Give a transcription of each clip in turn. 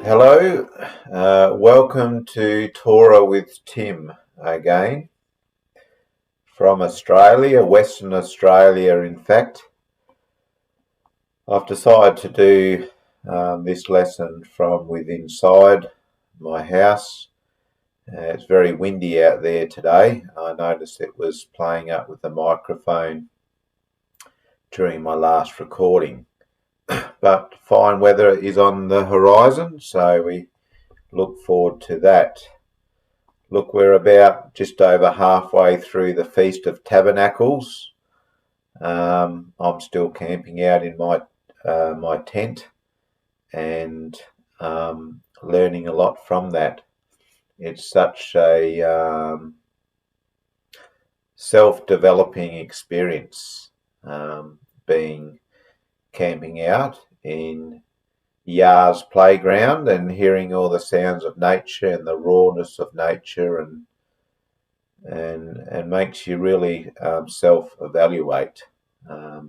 Hello, welcome to Torah with Tim again from Australia, Western Australia in fact. I've decided to do this lesson from within inside my house. It's very windy out there today. I noticed it was playing up with the microphone during my last recording. But fine weather is on the horizon, so we look forward to that. Look, we're about just over halfway through the Feast of Tabernacles. I'm still camping out in my tent and learning a lot from that. It's such a self-developing experience, being camping out in Yah's playground and hearing all the sounds of nature and the rawness of nature, and makes you really self-evaluate.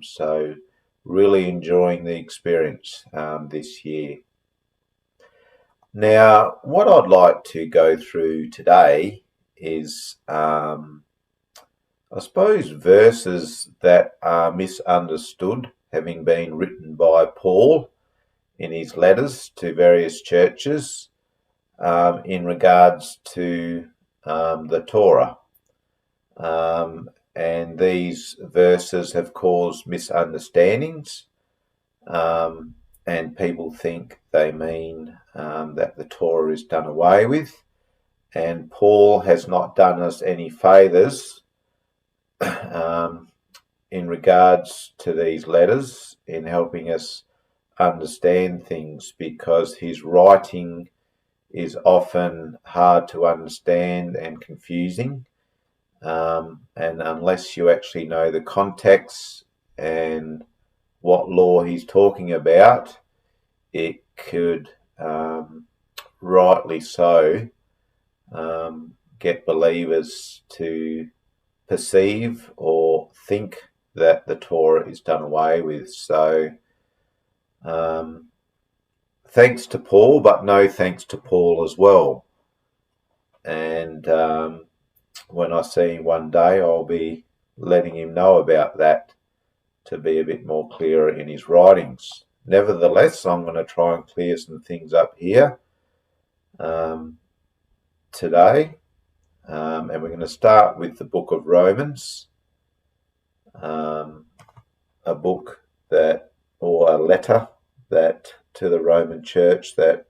So really enjoying the experience this year. Now, what I'd like to go through today is, I suppose, verses that are misunderstood, having been written by Paul in his letters to various churches in regards to the Torah. And these verses have caused misunderstandings, and people think they mean that the Torah is done away with. And Paul has not done us any favours in regards to these letters in helping us understand things, because his writing is often hard to understand and confusing, and unless you actually know the context and what law he's talking about, it could rightly so get believers to perceive or think that the Torah is done away with. So thanks to Paul, but no thanks to Paul as well. And when I see him one day, I'll be letting him know about that to be a bit more clearer in his writings. Nevertheless, I'm going to try and clear some things up here today. And we're going to start with the book of Romans, a book that, or a letter that to the Roman church that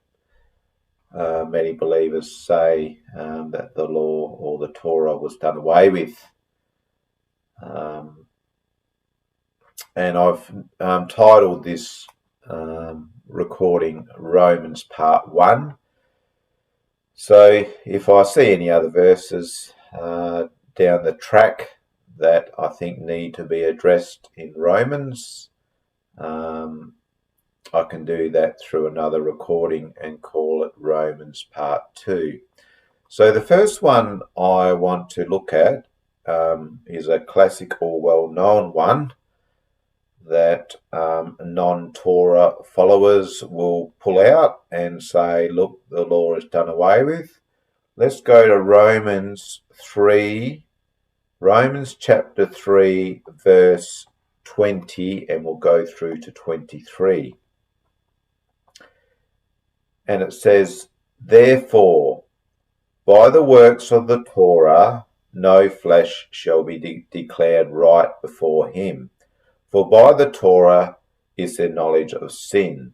many believers say that the law or the Torah was done away with. And I've titled this recording Romans Part 1. So if I see any other verses down the track that I think need to be addressed in Romans, I can do that through another recording and call it Romans Part 2. So the first one I want to look at is a classic or well-known one that non-Torah followers will pull out and say, look, the law is done away with. Let's go to Romans chapter 3, verse 20, and we'll go through to 23. And it says, therefore, by the works of the Torah, no flesh shall be declared right before him. For by the Torah is the knowledge of sin.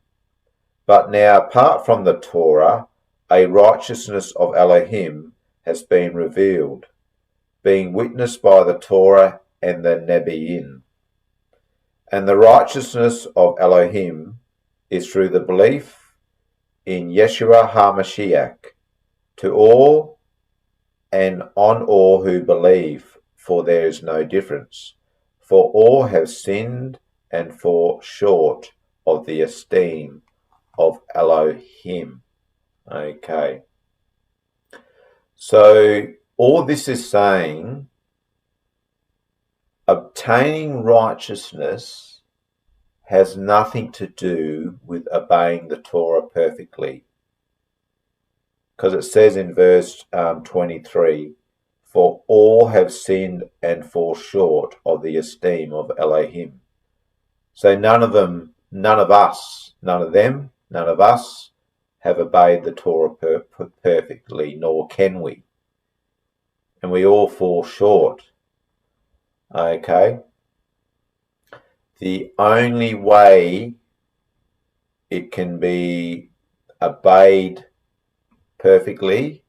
But now, apart from the Torah, a righteousness of Elohim has been revealed, being witnessed by the Torah and the Nebiim. And the righteousness of Elohim is through the belief in Yeshua HaMashiach, to all and on all who believe, for there is no difference. For all have sinned and fall short of the esteem of Elohim. Okay. So all this is saying, obtaining righteousness has nothing to do with obeying the Torah perfectly. because it says in verse 23, for all have sinned and fall short of the esteem of Elohim. So none of them have obeyed the Torah perfectly, nor can we. And we all fall short. Okay? The only way it can be obeyed perfectly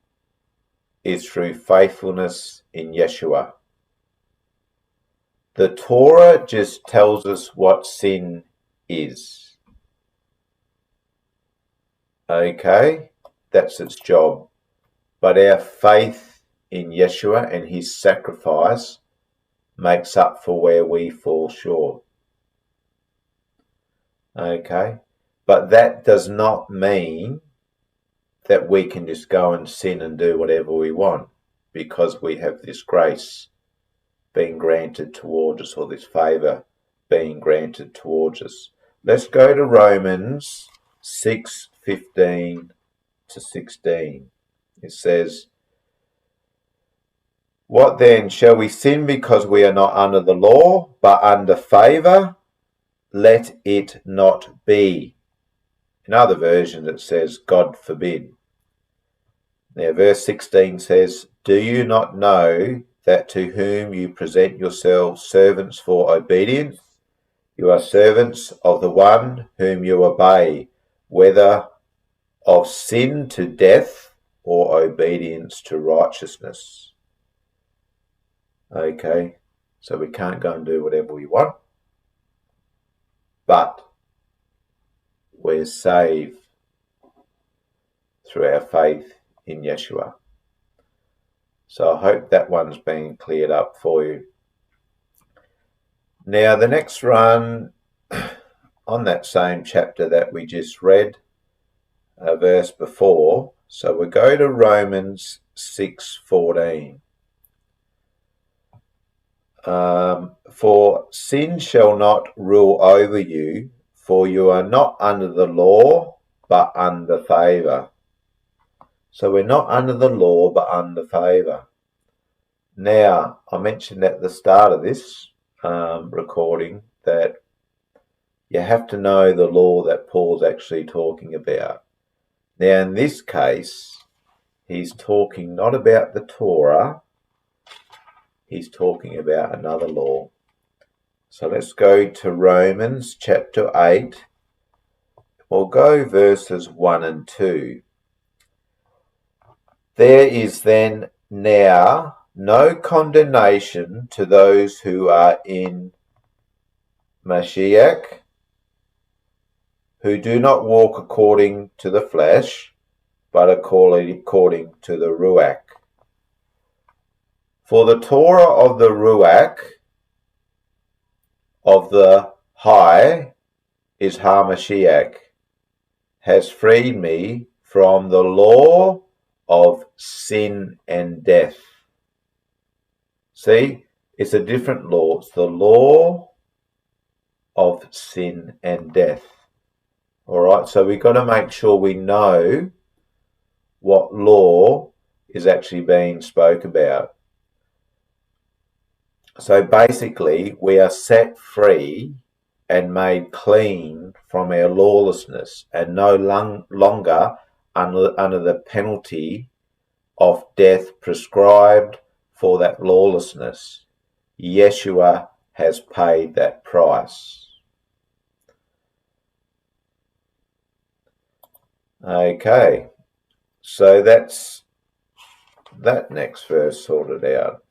is through faithfulness in Yeshua. The Torah just tells us what sin is. Okay? That's its job. But our faith in Yeshua and his sacrifice makes up for where we fall short. Okay? But that does not mean that we can just go and sin and do whatever we want, because we have this grace being granted towards us, or this favour being granted towards us. Let's go to Romans 6:15 to 16. It says, what then? Shall we sin because we are not under the law, but under favour? Let it not be. In other versions it says, God forbid. Now verse 16 says, do you not know that to whom you present yourselves servants for obedience, you are servants of the one whom you obey, whether of sin to death or obedience to righteousness? Okay, so we can't go and do whatever we want, but we're saved through our faith in Yeshua. So I hope that one's been cleared up for you. Now the next one on that same chapter that we just read, a verse before, so we go to Romans 6:14. For sin shall not rule over you, for you are not under the law, but under favour. So we're not under the law, but under favour. Now, I mentioned at the start of this recording that you have to know the law that Paul's actually talking about. Now, in this case, he's talking not about the Torah, he's talking about another law. So let's go to Romans chapter 8. We'll go verses 1 and 2. There is then now no condemnation to those who are in Mashiach, who do not walk according to the flesh, but according to the Ruach. For the Torah of the Ruach of the High is HaMashiach, has freed me from the law of sin and death. See, it's a different law. It's the law of sin and death. All right, so we've got to make sure we know what law is actually being spoke about. So basically, we are set free and made clean from our lawlessness and no longer under the penalty of death prescribed for that lawlessness. Yeshua has paid that price. Okay, so that's that next verse sorted out.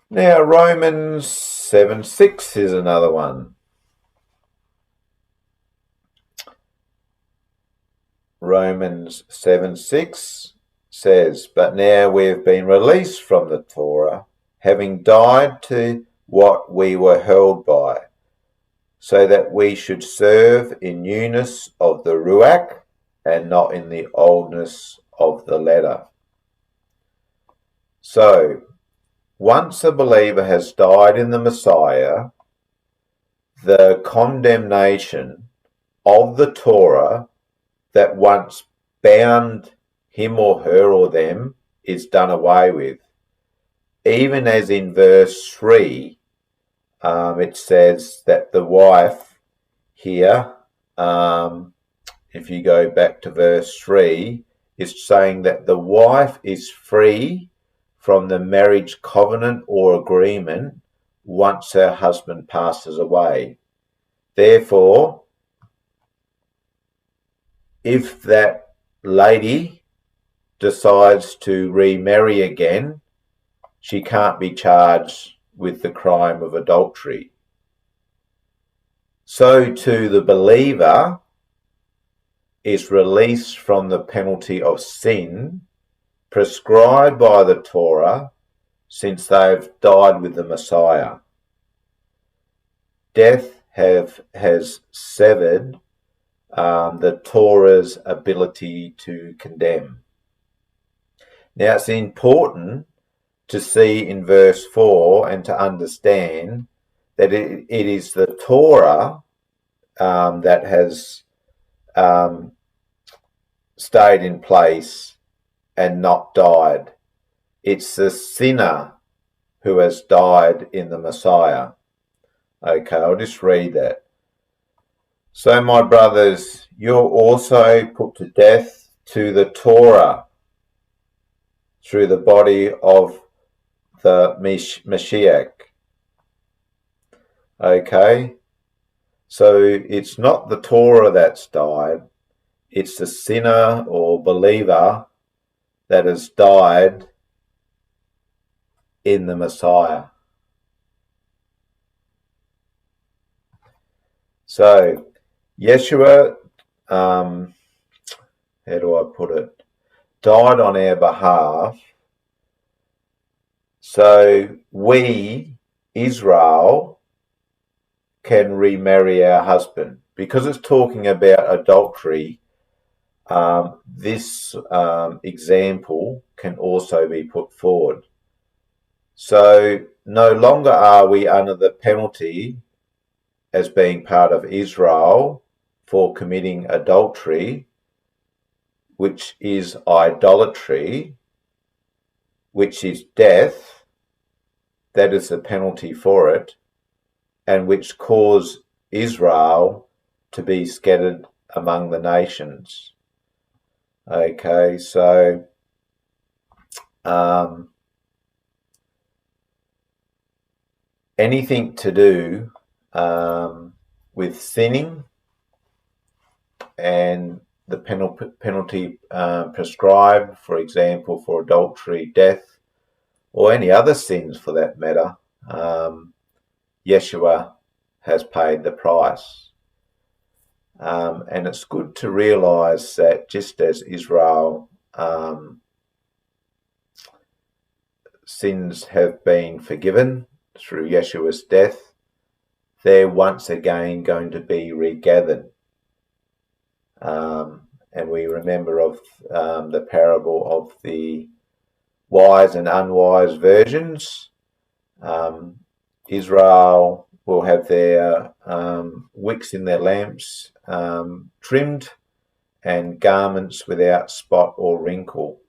Now Romans 7:6 is another one. Romans 7:6 says, but now we have been released from the Torah, having died to what we were held by, so that we should serve in newness of the Ruach and not in the oldness of the letter. So, once a believer has died in the Messiah, the condemnation of the Torah that once bound him or her or them is done away with. Even as in verse 3, it says that the wife here, if you go back to verse 3, is saying that the wife is free from the marriage covenant or agreement once her husband passes away. Therefore, if that lady decides to remarry again, she can't be charged with the crime of adultery. So too the believer is released from the penalty of sin prescribed by the Torah, since they've died with the Messiah. Death has severed the Torah's ability to condemn. Now it's important to see in verse 4 and to understand that it is the Torah that has stayed in place and not died. It's the sinner who has died in the Messiah. Okay, I'll just read that. So, my brothers, you're also put to death to the Torah through the body of the Mashiach. Okay, so it's not the Torah that's died, it's the sinner or believer that has died in the Messiah. So, Yeshua, how do I put it, died on our behalf, so we, Israel, can remarry our husband. Because it's talking about adultery, this example can also be put forward. So no longer are we under the penalty as being part of Israel for committing adultery, which is idolatry, which is death. That is the penalty for it, and which caused Israel to be scattered among the nations. Okay, so anything to do with sinning and the penalty prescribed, for example, for adultery, death, or any other sins for that matter, Yeshua has paid the price. And it's good to realise that just as Israel sins have been forgiven through Yeshua's death, they're once again going to be regathered. And we remember of the parable of the wise and unwise virgins. Israel will have their wicks in their lamps trimmed and garments without spot or wrinkle.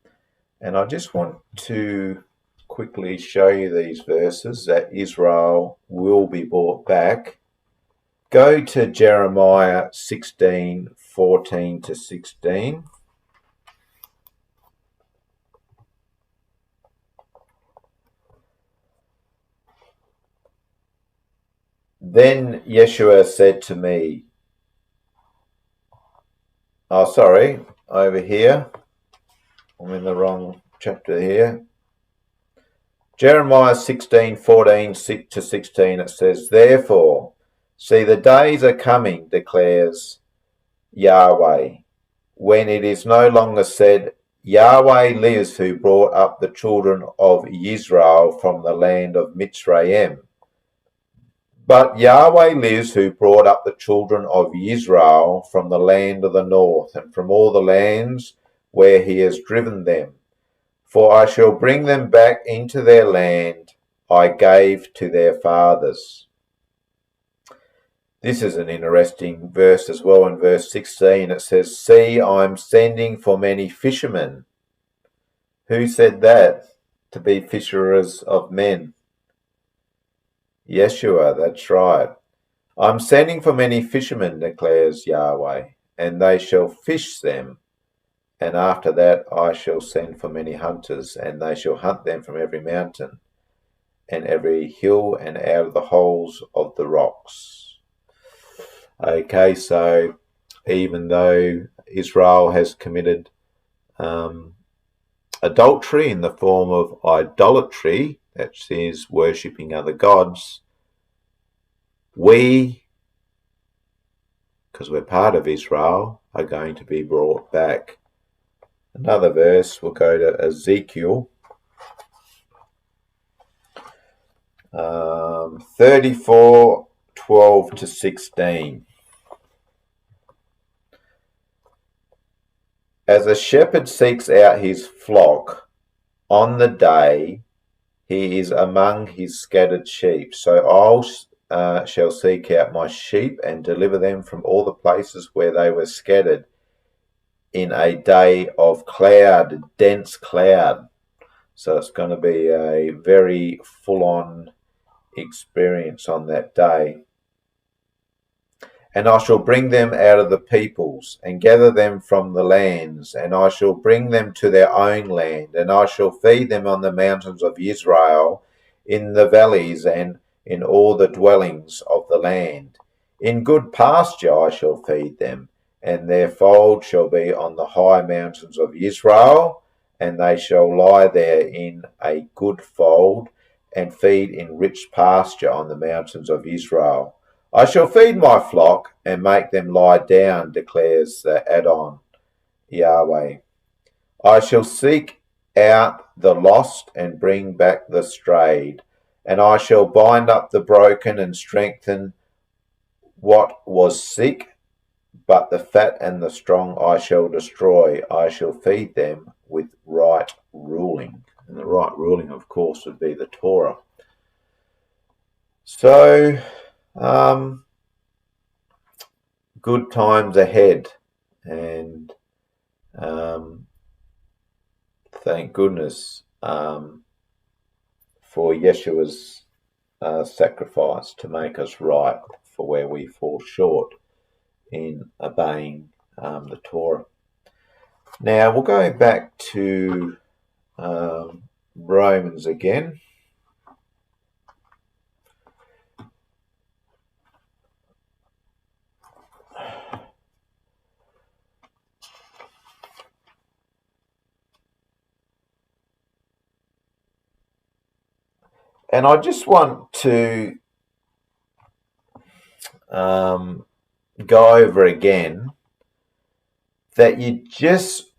And I just want to quickly show you these verses that Israel will be brought back. Go to Jeremiah 16:14 to 16. Then Yeshua said to me, over here, I'm in the wrong chapter here. Jeremiah 16:14 to 16, it says, Therefore, see, the days are coming, declares Yahweh, when it is no longer said, Yahweh lives, who brought up the children of Israel from the land of Mitzrayim. But Yahweh lives, who brought up the children of Israel from the land of the north, and from all the lands where he has driven them. For I shall bring them back into their land I gave to their fathers. This is an interesting verse as well. In verse 16 it says, "See, I'm sending for many fishermen." Who said that? To be fisherers of men. Yeshua, that's right. "I'm sending for many fishermen, declares Yahweh, and they shall fish them. And after that I shall send for many hunters, and they shall hunt them from every mountain and every hill and out of the holes of the rocks." Okay, so even though Israel has committed adultery in the form of idolatry, that is worshipping other gods, we, because we're part of Israel, are going to be brought back. Another verse, we'll go to Ezekiel 34:12-16. "As a shepherd seeks out his flock on the day he is among his scattered sheep, so I shall seek out my sheep and deliver them from all the places where they were scattered in a day of cloud, dense cloud." So it's going to be a very full-on experience on that day. "And I shall bring them out of the peoples and gather them from the lands, and I shall bring them to their own land, and I shall feed them on the mountains of Israel, in the valleys, and in all the dwellings of the land. In good pasture I shall feed them, and their fold shall be on the high mountains of Israel, and they shall lie there in a good fold, and feed in rich pasture on the mountains of Israel. I shall feed my flock and make them lie down, declares the Adon, Yahweh. I shall seek out the lost and bring back the strayed, and I shall bind up the broken and strengthen what was sick, but the fat and the strong I shall destroy. I shall feed them with right ruling." And the right ruling, of course, would be the Torah. So, good times ahead, and thank goodness for Yeshua's sacrifice to make us right for where we fall short in obeying the Torah. Now we'll go back to Romans again. And I just want to go over again that you just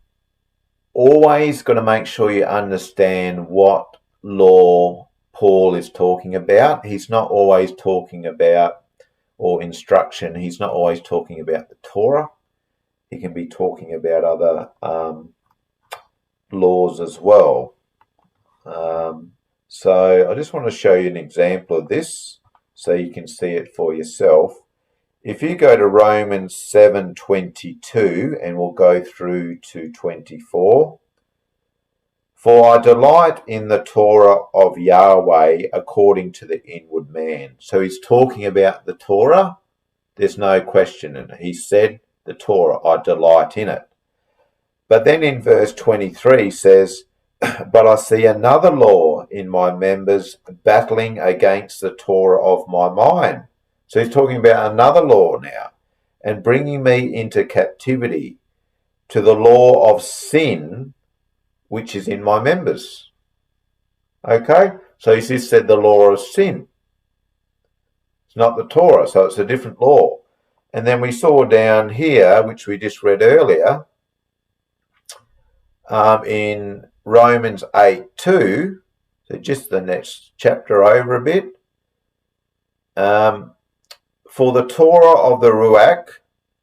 always got to make sure you understand what law Paul is talking about. He's not always talking about, or instruction, he's not always talking about the Torah. He can be talking about other laws as well. So I just want to show you an example of this so you can see it for yourself. If you go to Romans 7:22, and we'll go through to 24. "For I delight in the Torah of Yahweh according to the inward man." So he's talking about the Torah. There's no question in it. He said the Torah, I delight in it. But then in verse 23 says, "But I see another law in my members battling against the Torah of my mind." So he's talking about another law now, "and bringing me into captivity to the law of sin which is in my members." Okay, so he just said the law of sin. It's not the Torah, so it's a different law. And then we saw down here, which we just read earlier, in Romans 8:2, so just the next chapter over a bit. "For the Torah of the Ruach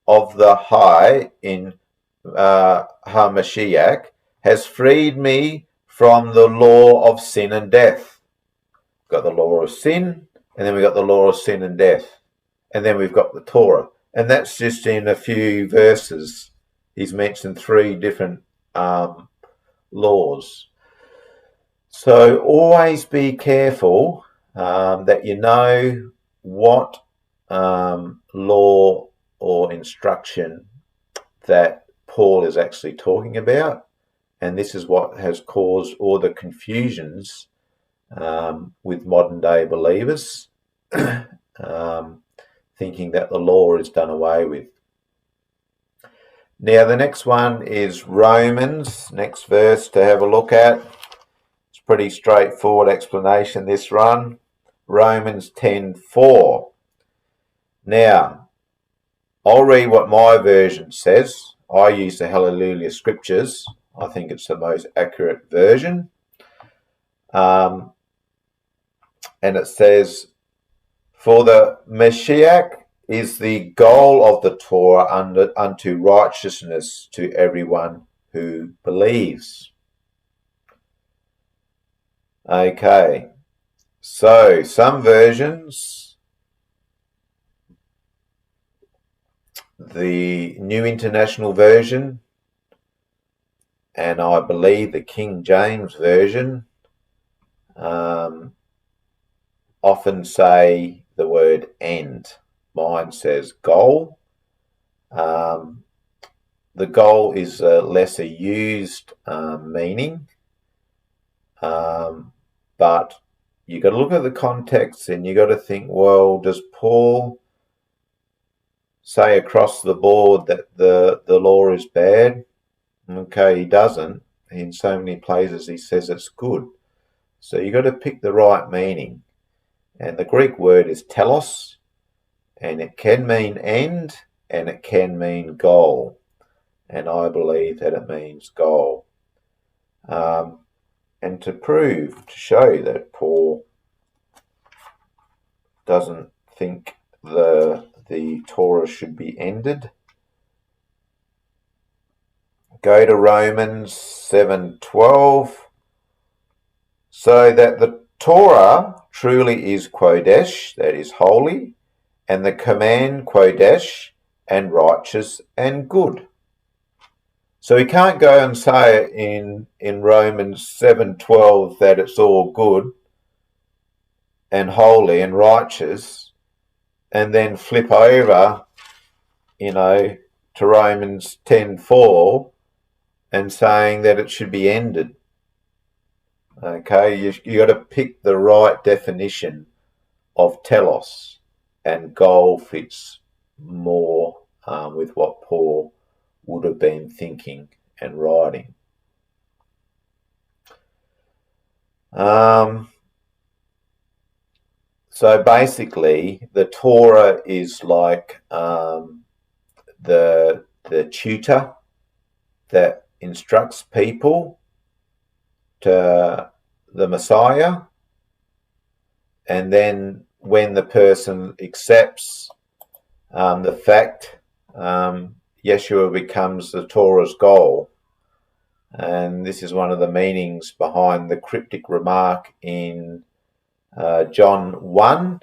of the High in HaMashiach has freed me from the law of sin and death." Got the law of sin, and then we got the law of sin and death. and then we've got the Torah. And that's just in a few verses. He's mentioned 3 different laws. So always be careful that you know what law or instruction that Paul is actually talking about. And this is what has caused all the confusions with modern day believers, thinking that the law is done away with. Now the next one is Romans, next verse to have a look at. It's pretty straightforward explanation, this one. Romans 10:4. Now, I'll read what my version says. I use the Hallelujah Scriptures. I think it's the most accurate version. And it says, for the Mashiach is the goal of the Torah unto righteousness to everyone who believes. Okay, so some versions, the New International Version, and I believe the King James Version, often say the word end. Mine says goal. The goal is a lesser used meaning, but you got to look at the context and you got to think, well, does Paul say across the board that the law is bad? Okay, he doesn't. In so many places he says it's good. So you got to pick the right meaning. And the Greek word is telos, and it can mean end and it can mean goal. And I believe that it means goal. And to show that Paul doesn't think the Torah should be ended, go to Romans 7:12. So that the Torah truly is Kodesh, that is holy, and the command Kodesh and righteous and good. So we can't go and say in Romans 7:12 that it's all good and holy and righteous, and then flip over, to Romans 10:4 and saying that it should be ended. Okay, you got to pick the right definition of telos, and goal fits more with what Paul would have been thinking and writing. So basically, the Torah is like the tutor that instructs people to the Messiah, and then when the person accepts the fact, Yeshua becomes the Torah's goal. And this is one of the meanings behind the cryptic remark in John 1,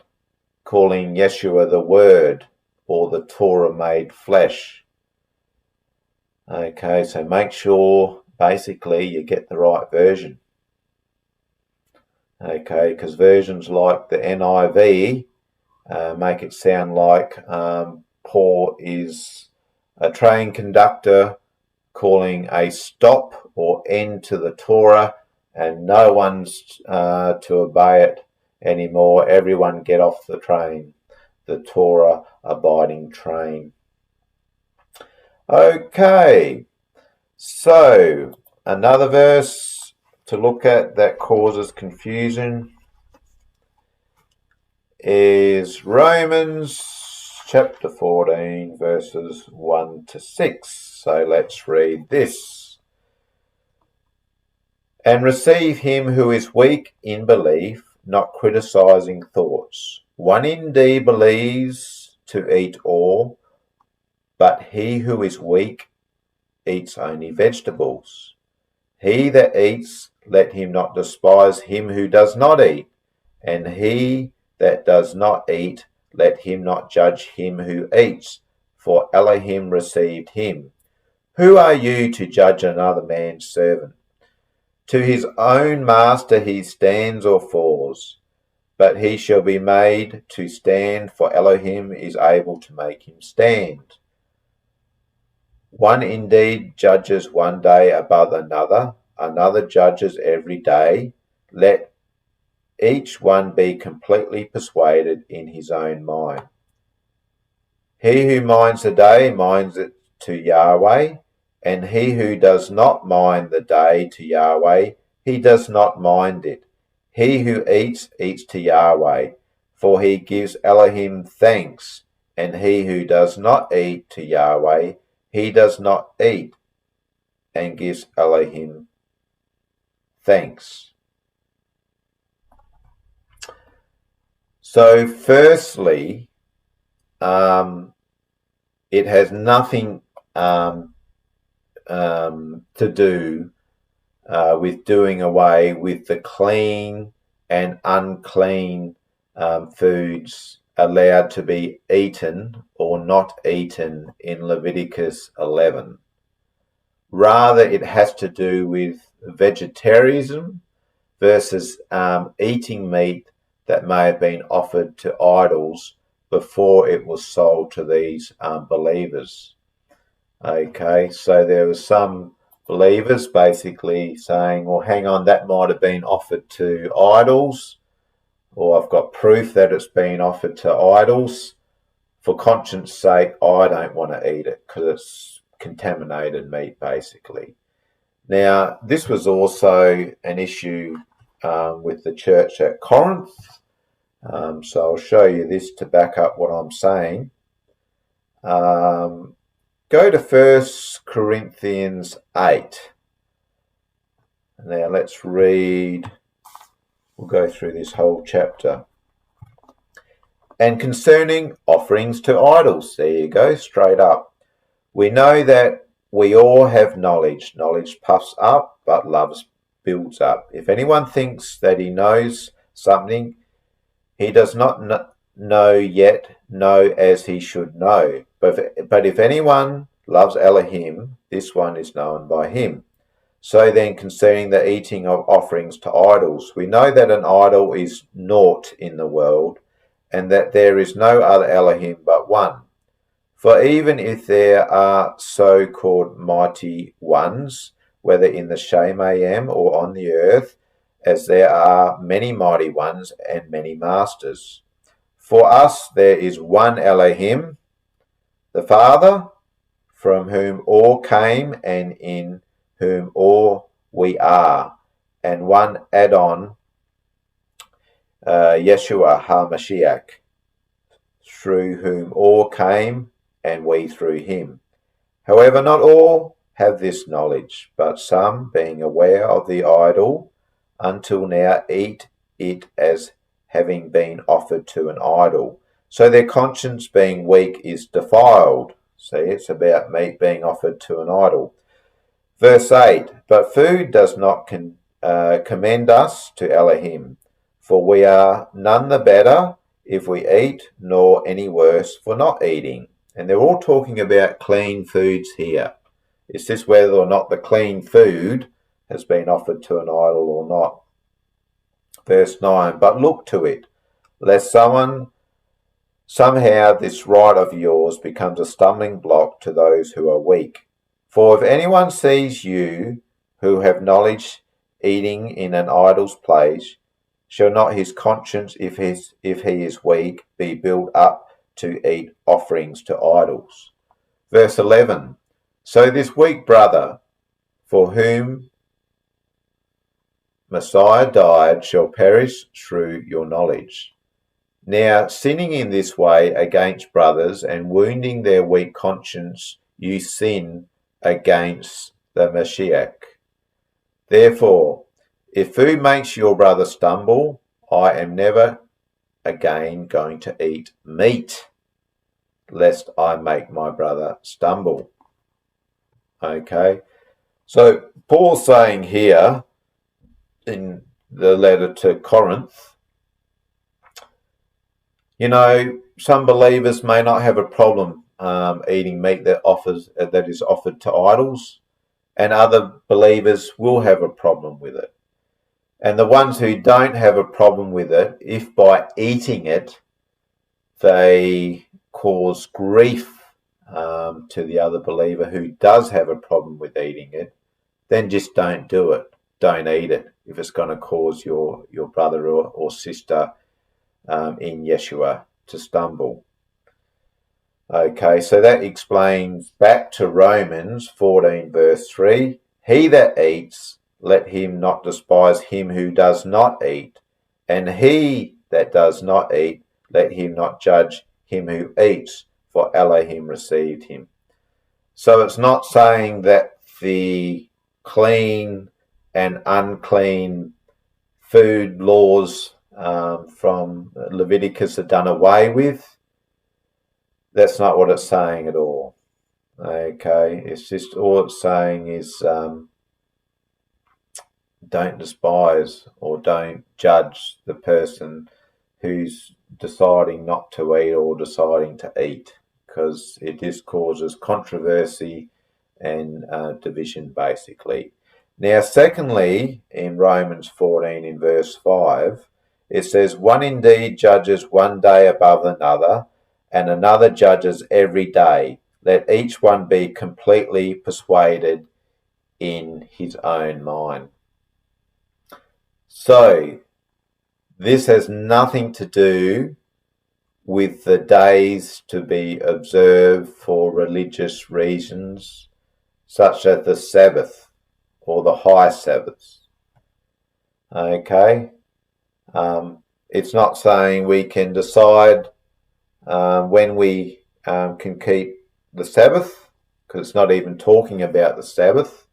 calling Yeshua the Word, or the Torah made flesh. Okay, so make sure basically you get the right version. Okay, because versions like the NIV make it sound like Paul is a train conductor calling a stop or end to the Torah, and no one's to obey it anymore. Everyone get off the train, the Torah abiding train. Okay, so another verse to look at that causes confusion is Romans chapter 14 verses 1 to 6. So let's read this. And receive him who is weak in belief, not criticizing thoughts. One indeed believes to eat all, but he who is weak eats only vegetables. He that eats, let him not despise him who does not eat, and he that does not eat let him not judge him who eats, for Elohim received him. Who are you to judge another man's servant? To his own master he stands or falls, but he shall be made to stand, for Elohim is able to make him stand. One indeed judges one day above another, another judges every day. Let each one be completely persuaded in his own mind. He who minds the day minds it to Yahweh, and he who does not mind the day to Yahweh, he does not mind it. He who eats, eats to Yahweh, for he gives Elohim thanks, and he who does not eat to Yahweh, he does not eat and gives Elohim thanks. So firstly, it has nothing to do with doing away with the clean and unclean foods allowed to be eaten or not eaten in Leviticus 11. Rather, it has to do with vegetarianism versus eating meat that may have been offered to idols before it was sold to these believers. Okay, so there were some believers basically saying, well, hang on, that might have been offered to idols, or I've got proof that it's been offered to idols. For conscience sake, I don't want to eat it because it's contaminated meat, basically. Now, this was also an issue with the church at Corinth. So I'll show you this to back up what I'm saying. Go to 1 Corinthians 8. Now let's read. We'll go through this whole chapter. And concerning offerings to idols, there you go, straight up. We know that we all have knowledge. Knowledge puffs up, but love builds up. If anyone thinks that he knows something, he does not know yet know as he should know. But if anyone loves Elohim, this one is known by him. So then, concerning the eating of offerings to idols, we know that an idol is naught in the world, and that there is no other Elohim but one. For even if there are so-called mighty ones, whether in the Shemayim or on the earth, as there are many mighty ones and many masters. For us there is one Elohim, the Father, from whom all came and in whom all we are, and one Adon, Yeshua HaMashiach, through whom all came and we through him. However, not all have this knowledge, but some, being aware of the idol, until now eat it as having been offered to an idol. So their conscience being weak is defiled. See, it's about meat being offered to an idol. Verse 8, but food does not commend us to Elohim, for we are none the better if we eat, nor any worse for not eating. And they're all talking about clean foods here. Is this whether or not the clean food has been offered to an idol or not? Verse 9, but look to it, lest somehow this right of yours becomes a stumbling block to those who are weak. For if anyone sees you who have knowledge eating in an idol's place, shall not his conscience, if he is weak, be built up to eat offerings to idols? Verse 11, so this weak brother, for whom Messiah died, shall perish through your knowledge. Now, sinning in this way against brothers and wounding their weak conscience, you sin against the Mashiach. Therefore, if food makes your brother stumble, I am never again going to eat meat, lest I make my brother stumble. Okay, so Paul's saying here in the letter to Corinth, you know, some believers may not have a problem eating meat that is offered to idols, and other believers will have a problem with it. And the ones who don't have a problem with it, if by eating it they cause grief to the other believer who does have a problem with eating it, then just don't do it. Don't eat it if it's going to cause your brother or sister in Yeshua to stumble. Okay, so that explains back to Romans 14 verse 3. He that eats, let him not despise him who does not eat, and he that does not eat, let him not judge him who eats, for Elohim received him. So it's not saying that the clean and unclean food laws from Leviticus are done away with. That's not what it's saying at all. Okay, it's just all it's saying is don't despise or don't judge the person who's deciding not to eat or deciding to eat, because it just causes controversy and division, basically. Now, secondly, in Romans 14 in verse 5, it says, one indeed judges one day above another, and another judges every day. Let each one be completely persuaded in his own mind. So, this has nothing to do with the days to be observed for religious reasons, such as the Sabbath or the high Sabbaths. Okay? It's not saying we can decide when we can keep the Sabbath, because it's not even talking about the Sabbath.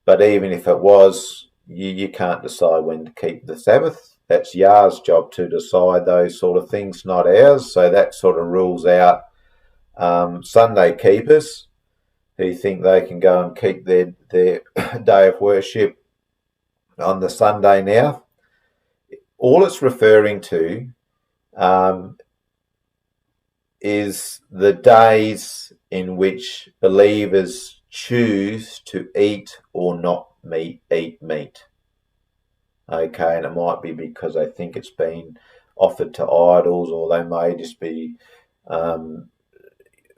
But even if it was, you can't decide when to keep the Sabbath. That's Yah's job to decide those sort of things, not ours. So that sort of rules out Sunday keepers who think they can go and keep their day of worship on the Sunday now. All it's referring to is the days in which believers choose to eat or not eat meat. Okay, and it might be because they think it's been offered to idols, or they may just be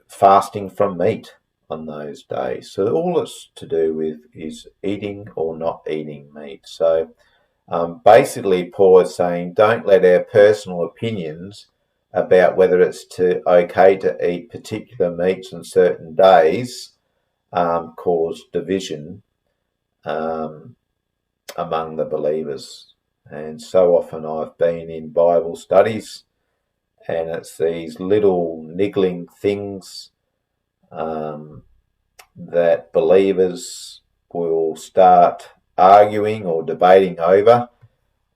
fasting from meat on those days. So all it's to do with is eating or not eating meat. So basically Paul is saying, don't let our personal opinions about whether it's okay to eat particular meats on certain days cause division among the believers. And so often I've been in Bible studies, and it's these little niggling things that believers will start arguing or debating over,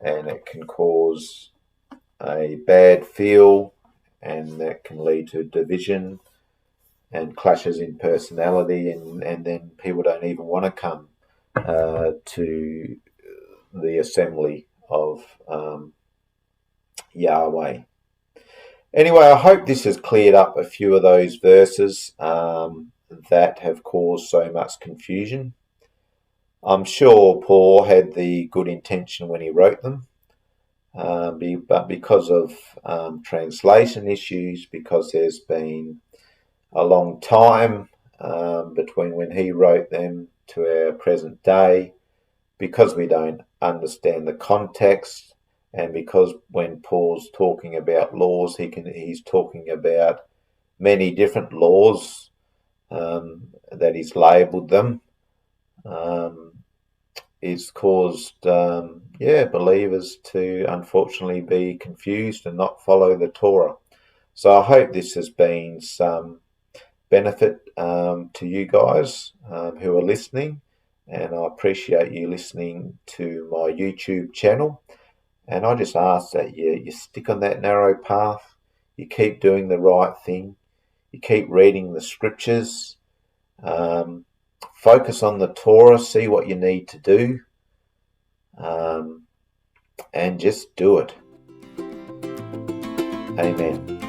and it can cause a bad feel, and that can lead to division and clashes in personality, and then people don't even want to come to the assembly of Yahweh. Anyway, I hope this has cleared up a few of those verses that have caused so much confusion. I'm sure Paul had the good intention when he wrote them, but because of translation issues, because there's been a long time between when he wrote them to our present day, because we don't understand the context, and because when Paul's talking about laws, he's talking about many different laws that he's labelled them. It's caused believers to unfortunately be confused and not follow the Torah. So I hope this has been some benefit to you guys who are listening, and I appreciate you listening to my YouTube channel. And I just ask that you stick on that narrow path, you keep doing the right thing, you keep reading the scriptures, focus on the Torah, see what you need to do, and just do it. Amen.